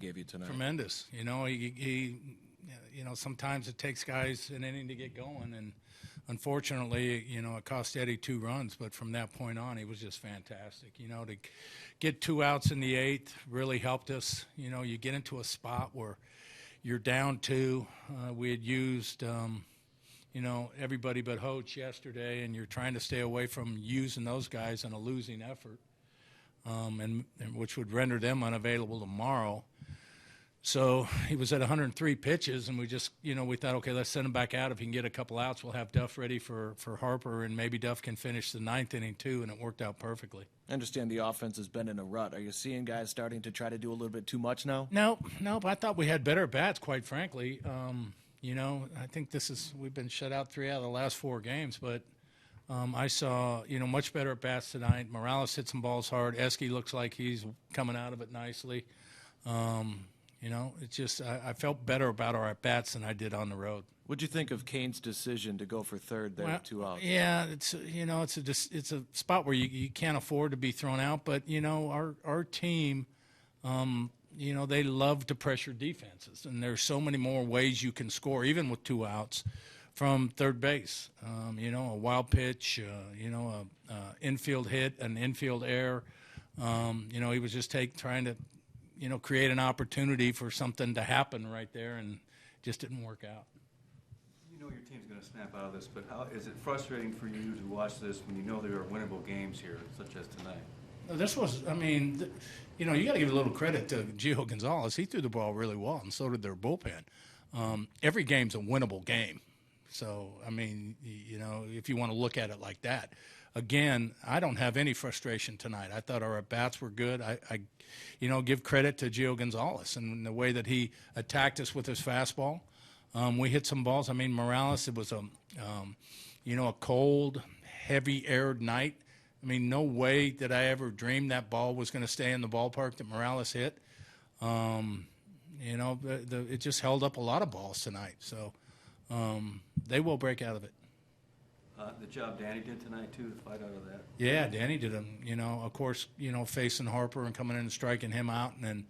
gave you tonight. Tremendous. Sometimes it takes guys an inning to get going, and unfortunately, it cost Eddie 2 runs, but from that point on, he was just fantastic. To get 2 outs in the 8th really helped us. You get into a spot where you're down 2. We had used, everybody but Hoach yesterday, and you're trying to stay away from using those guys in a losing effort, and which would render them unavailable tomorrow. So he was at 103 pitches, and we just, we thought, okay, let's send him back out. If he can get a couple outs, we'll have Duff ready for Harper, and maybe Duff can finish the 9th inning too, and it worked out perfectly. I understand the offense has been in a rut. Are you seeing guys starting to try to do a little bit too much now? Nope. I thought we had better bats, quite frankly. I think we've been shut out 3 out of the last 4 games, but I saw, much better at bats tonight. Morales hit some balls hard. Esky looks like he's coming out of it nicely. It's just I felt better about our at-bats than I did on the road. What'd you think of Kane's decision to go for third there with 2 outs? Yeah, it's a spot where you can't afford to be thrown out. But our team, they love to pressure defenses, and there's so many more ways you can score, even with 2 outs, from third base. A wild pitch, infield hit, an infield error. He was just trying to create an opportunity for something to happen right there, and just didn't work out. Your team's going to snap out of this, but how is it frustrating for you to watch this when there are winnable games here, such as tonight? This was, you got to give a little credit to Gio Gonzalez. He threw the ball really well, and so did their bullpen. Every game's a winnable game. So, if you want to look at it like that. Again, I don't have any frustration tonight. I thought our at-bats were good. I give credit to Gio Gonzalez and the way that he attacked us with his fastball. We hit some balls. Morales, it was a cold, heavy aired night. No way did I ever dream that ball was going to stay in the ballpark that Morales hit. It just held up a lot of balls tonight. So they will break out of it. The job Danny did tonight, too, to fight out of that. Yeah, Danny did of course, facing Harper and coming in and striking him out. And then,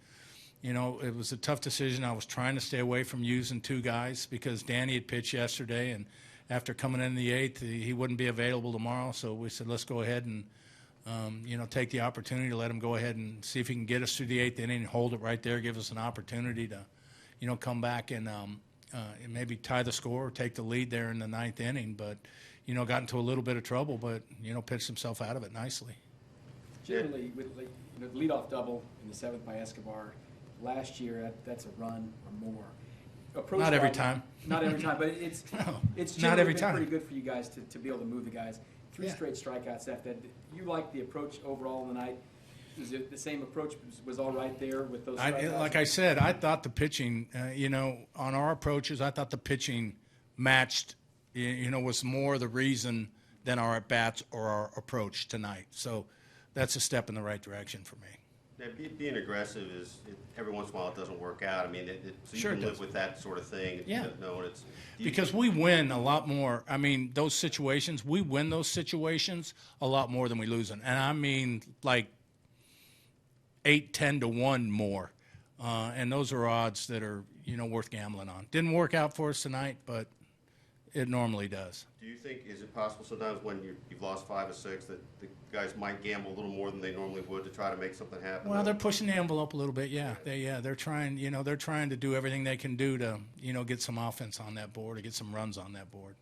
it was a tough decision. I was trying to stay away from using 2 guys because Danny had pitched yesterday, and after coming in the 8th, he wouldn't be available tomorrow. So we said, let's go ahead and, take the opportunity to let him go ahead and see if he can get us through the 8th inning and hold it right there, give us an opportunity to, come back and maybe tie the score or take the lead there in the 9th inning. But, got into a little bit of trouble, but, pitched himself out of it nicely. Generally, with the leadoff double in the 7th by Escobar, last year, that's a run or more. Not every time. Not every time, but it's not every been time. Pretty good for you guys to be able to move the guys. 3 straight strikeouts after that. You like the approach overall tonight? Is it the same approach was all right there with those strikeouts? Like I said, I thought the pitching, on our approaches, I thought the pitching matched, was more the reason than our at-bats or our approach tonight. So that's a step in the right direction for me. Yeah, being aggressive every once in a while it doesn't work out. So you can live with that sort of thing. Yeah. Because we win a lot more. Those situations, we win those situations a lot more than we lose them. And like 8-10 to 1 more. And those are odds that are, worth gambling on. Didn't work out for us tonight, but it normally does. Do you think, is it possible sometimes when you've lost 5 or 6 that the guys might gamble a little more than they normally would to try to make something happen? Well, they're pushing the envelope a little bit, yeah. They're trying, they're trying to do everything they can do to, get some offense on that board or get some runs on that board.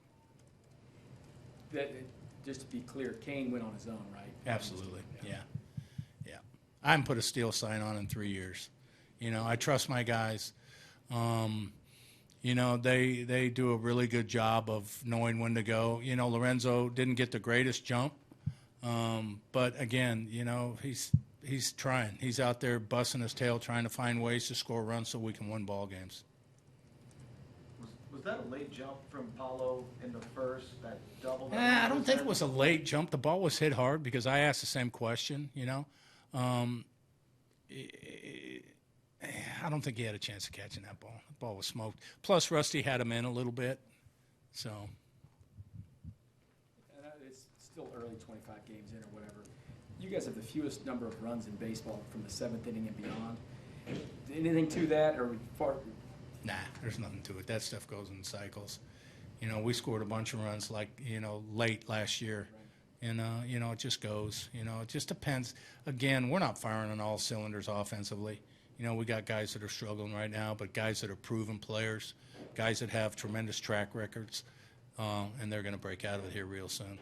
Just to be clear, Kane went on his own, right? Absolutely, yeah. I haven't put a steal sign on in 3 years. I trust my guys. They do a really good job of knowing when to go. Lorenzo didn't get the greatest jump, but again, he's trying. He's out there busting his tail trying to find ways to score runs so we can win ball games. Was that a late jump from Paulo in the first, that double? I don't think it was a late jump. The ball was hit hard because I asked the same question, I don't think he had a chance of catching that ball. The ball was smoked. Plus, Rusty had him in a little bit, so. It's still early, 25 games in or whatever. You guys have the fewest number of runs in baseball from the 7th inning and beyond. Anything to that, or far? Nah, there's nothing to it. That stuff goes in cycles. You know, we scored a bunch of runs like, you know, late last year. And, you know, it just goes. You know, it just depends. Again, we're not firing on all cylinders offensively. You know, we got guys that are struggling right now, but guys that are proven players, guys that have tremendous track records, and they're going to break out of it here real soon.